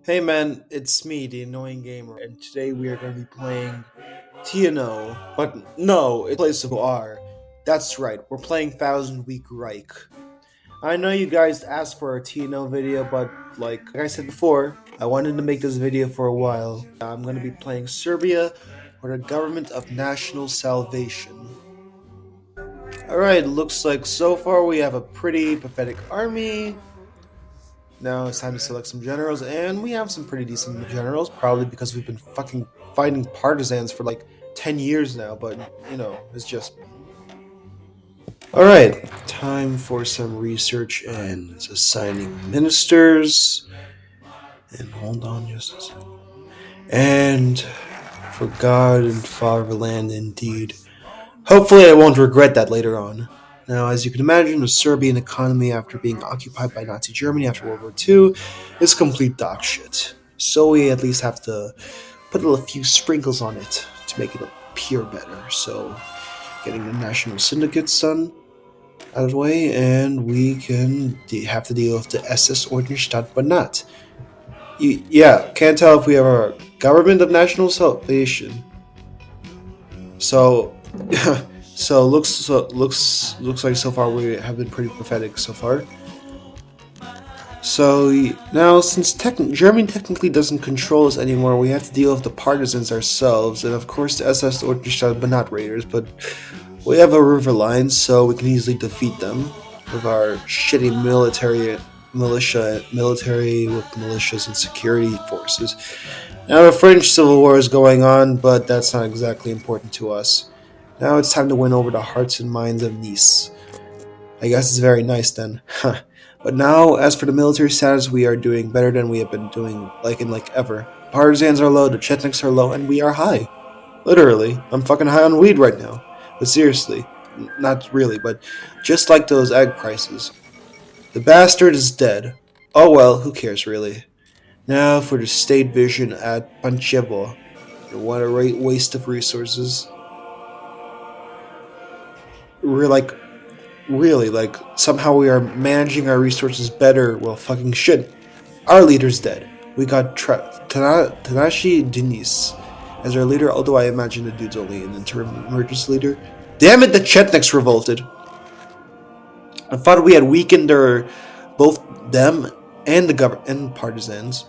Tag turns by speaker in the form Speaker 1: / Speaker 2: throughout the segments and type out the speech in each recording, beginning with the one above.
Speaker 1: Hey man, it's me, the annoying gamer, and today we are going to be playing TNO. But no, it's place of R. That's right, we're playing Thousand Week Reich. I know you guys asked for a TNO video, but like I said before, I wanted to make this video for a while. I'm going to be playing Serbia or the Government of National Salvation. Alright, looks like so far we have a pretty pathetic army. Now it's time to select some generals, and we have some pretty decent generals, probably because we've been fucking fighting partisans for like 10 years now, but it's just. Alright, time for some research and assigning ministers. And hold on just a second. And for God and fatherland, indeed. Hopefully, I won't regret that later on. Now, as you can imagine, the Serbian economy after being occupied by Nazi Germany after World War II is complete dog shit. So we at least have to put a few sprinkles on it to make it appear better. So, getting the national syndicates done out of the way, and we can have to deal with the SS Ordnungsstaat, but not. Yeah, can't tell if we have a government of national salvation. So, looks like so far we have been pretty pathetic so far. So now, since Germany technically doesn't control us anymore, we have to deal with the partisans ourselves, and of course the SS Ordnungsstaat, but not raiders. But we have a river line, so we can easily defeat them with our shitty military with militias and security forces. Now the French Civil War is going on, but that's not exactly important to us. Now it's time to win over the hearts and minds of Nice. I guess it's very nice then. But now, as for the military status, we are doing better than we have been doing ever. Partisans are low, the Chetniks are low, and we are high. Literally, I'm fucking high on weed right now. But seriously, not really, but just like those egg prices. The bastard is dead. Oh well, who cares really? Now for the state vision at Panchevo. What a waste of resources. Really, somehow we are managing our resources better. Well, fucking shit. Our leader's dead. We got Tanashi Denis as our leader, although I imagine the dude's only an interim emergency leader. Damn it, the Chetniks revolted. I thought we had weakened both them and the government and partisans.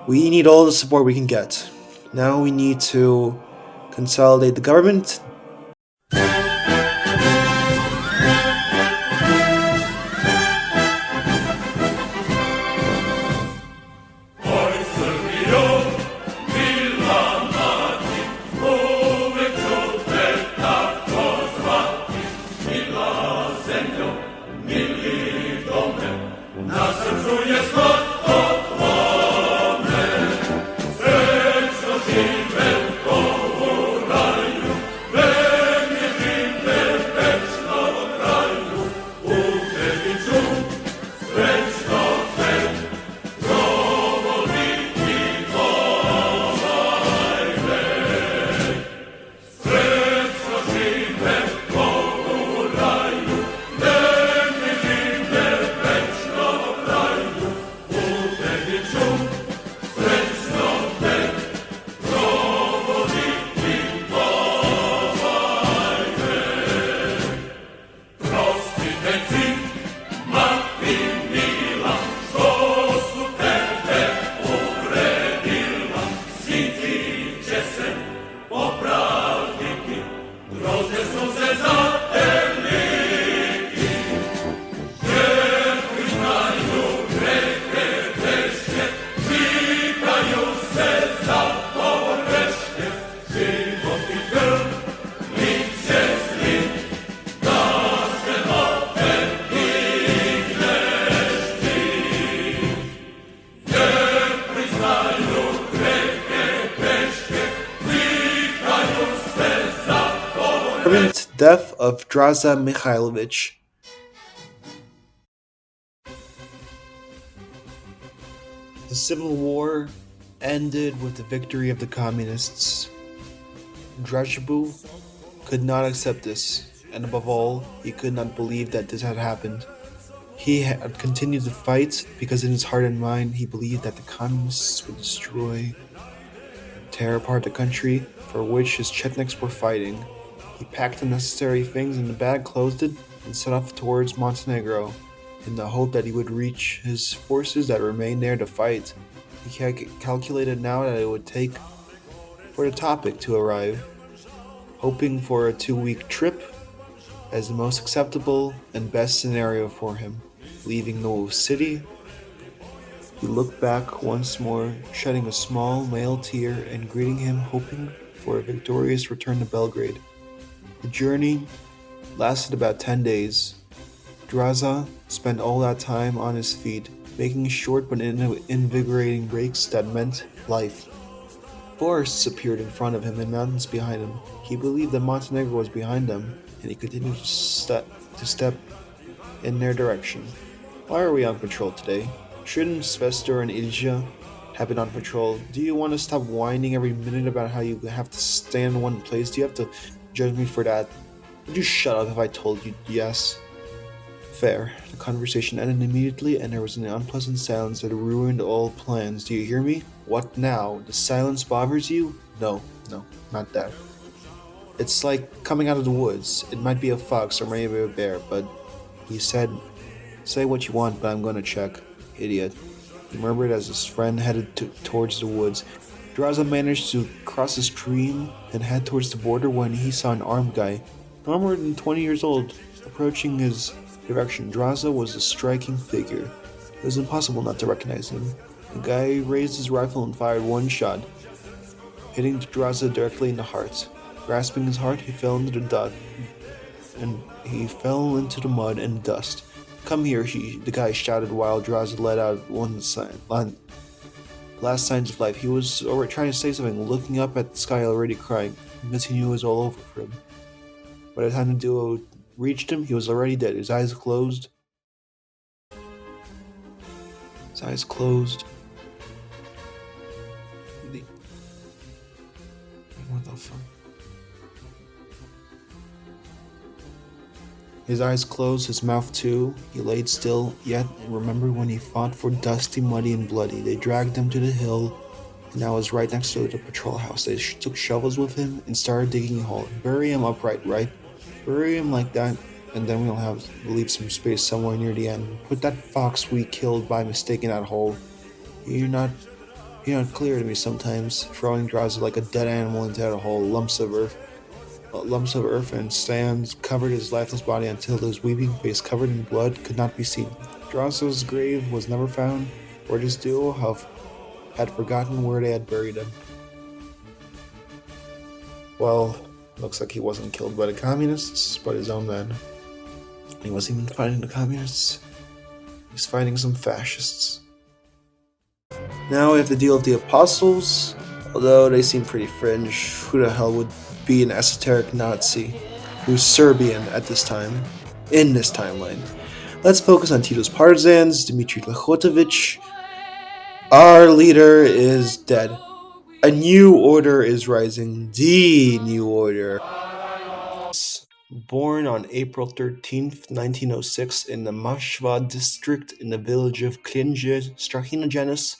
Speaker 1: We need all the support we can get. Now we need to consolidate the government. Death of Draza Mihailovich. The Civil War ended with the victory of the communists. Drajibu could not accept this, and above all, he could not believe that this had happened. He had continued to fight because in his heart and mind he believed that the communists would destroy and tear apart the country for which his Chetniks were fighting. He packed the necessary things in the bag, closed it, and set off towards Montenegro in the hope that he would reach his forces that remained there to fight. He calculated now that it would take for the topic to arrive, hoping for a 2-week trip as the most acceptable and best scenario for him. Leaving the city, he looked back once more, shedding a small male tear and greeting him, hoping for a victorious return to Belgrade. The journey lasted about 10 days. Draza spent all that time on his feet, making short but invigorating breaks that meant life. Forests appeared in front of him and mountains behind him. He believed that Montenegro was behind them, and he continued to step in their direction. Why are we on patrol today? Shouldn't Svestor and Ilja have been on patrol? Do you want to stop whining every minute about how you have to stand in one place? Do you have to judge me for that? Would you shut up if I told you yes? Fair. The conversation ended immediately, and there was an unpleasant silence that ruined all plans. Do you hear me? What now? The silence bothers you? No, not that. It's like coming out of the woods. It might be a fox or maybe a bear, but he said, "Say what you want, but I'm gonna check." Idiot. He murmured as his friend headed towards the woods. Draza managed to cross the stream and head towards the border when he saw an armed guy, no more than 20 years old, approaching his direction. Draza was a striking figure. It was impossible not to recognize him. The guy raised his rifle and fired one shot, hitting Draza directly in the heart. Grasping his heart, he fell into the mud and dust. "Come here," the guy shouted while Draza let out last signs of life. He was already trying to say something, looking up at the sky, already crying, because he knew it was all over for him. By the time the duo reached him, he was already dead. His eyes closed. What the fuck? His eyes closed, his mouth too. He laid still, yet remembered when he fought for Dusty, Muddy, and Bloody. They dragged him to the hill, and I was right next to the patrol house. They took shovels with him and started digging a hole. Bury him upright, right? Bury him like that, and then we'll leave some space somewhere near the end. Put that fox we killed by mistake in that hole. You're not clear to me sometimes. Throwing Draza like a dead animal into that hole. Lumps of earth and sand covered his lifeless body until his weeping face, covered in blood, could not be seen. Draza's grave was never found, or this duo had forgotten where they had buried him. Well, looks like he wasn't killed by the communists, but his own men. He wasn't even fighting the communists. He was fighting some fascists. Now we have to deal with the apostles. Although they seem pretty fringe, who the hell would be an esoteric Nazi who's Serbian at this time, in this timeline? Let's focus on Tito's partisans, Dmitry Lehotovich. Our leader is dead. A new order is rising. The new order. Born on April 13th, 1906 in the Mashva district in the village of Klinje, Strahinogenis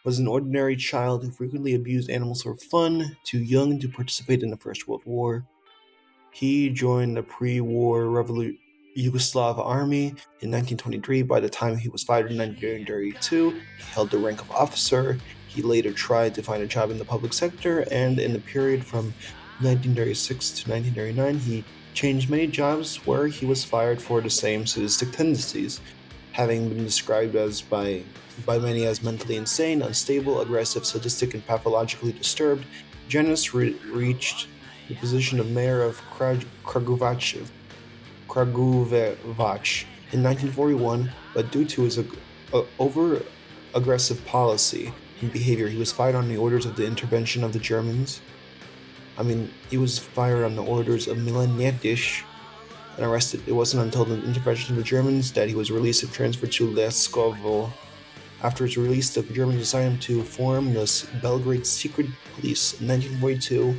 Speaker 1: was an ordinary child who frequently abused animals for fun, too young to participate in the First World War. He joined the pre-war Yugoslav army in 1923. By the time he was fired in 1932, he held the rank of officer. He later tried to find a job in the public sector, and in the period from 1936 to 1939, he changed many jobs where he was fired for the same sadistic tendencies, having been described as by many as mentally insane, unstable, aggressive, sadistic, and pathologically disturbed. Janic reached the position of mayor of Kragujevac in 1941, but due to his over-aggressive policy and behavior, he was fired on the orders of the intervention of the Germans. He was fired on the orders of Milan Nedic and arrested. It wasn't until the intervention of the Germans that he was released and transferred to Leskovo. After his release, the Germans decided him to form the Belgrade Secret Police in 1942,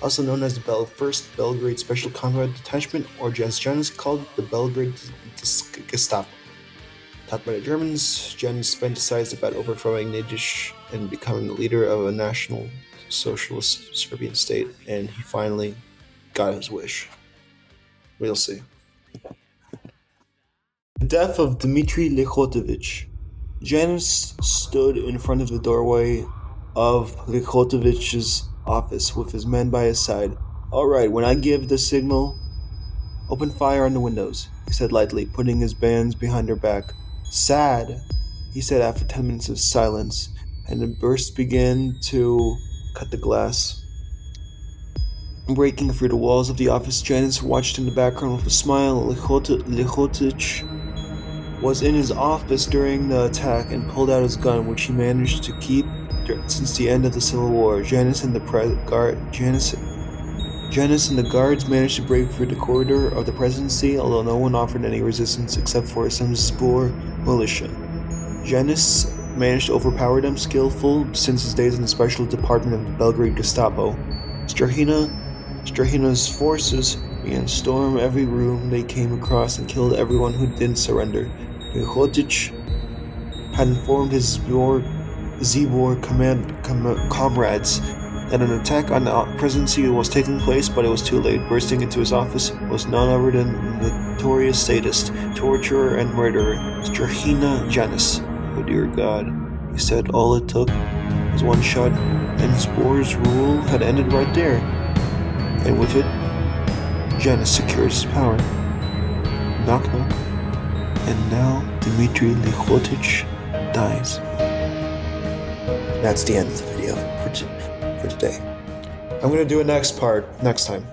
Speaker 1: also known as the 1st Belgrade Special Combat Detachment, or as Janic called it, the Belgrade Gestapo. taught by the Germans, Janic fantasized about overthrowing Nadish and becoming the leader of a national socialist Serbian state, and he finally got his wish. We'll see. The death of Dmitry Likhotovich. Janic stood in front of the doorway of Likhotovich's office with his men by his side. "All right, when I give the signal, open fire on the windows," he said lightly, putting his bands behind her back. "Sad," he said after 10 minutes of silence, and the bursts began to cut the glass. Breaking through the walls of the office, Janic watched in the background with a smile. Likhotovich was in his office during the attack and pulled out his gun, which he managed to keep since the end of the Civil War. Janic and the guards managed to break through the corridor of the presidency, although no one offered any resistance except for some Spore militia. Janic managed to overpower them, skillful since his days in the special department of the Belgrade Gestapo. Strahina's forces began to storm every room they came across and killed everyone who didn't surrender. Likhotovich had informed his Zbor comrades that an attack on the presidency was taking place, but it was too late. Bursting into his office was none other than the notorious sadist, torturer, and murderer, Strahina Janic. "Oh dear God," he said, "all it took was one shot, and Zbor's rule had ended right there." And with it, Janic secured his power. Knock knock. And now Dmitry Likhotovich dies. That's the end of the video for today. I'm going to do a next part next time.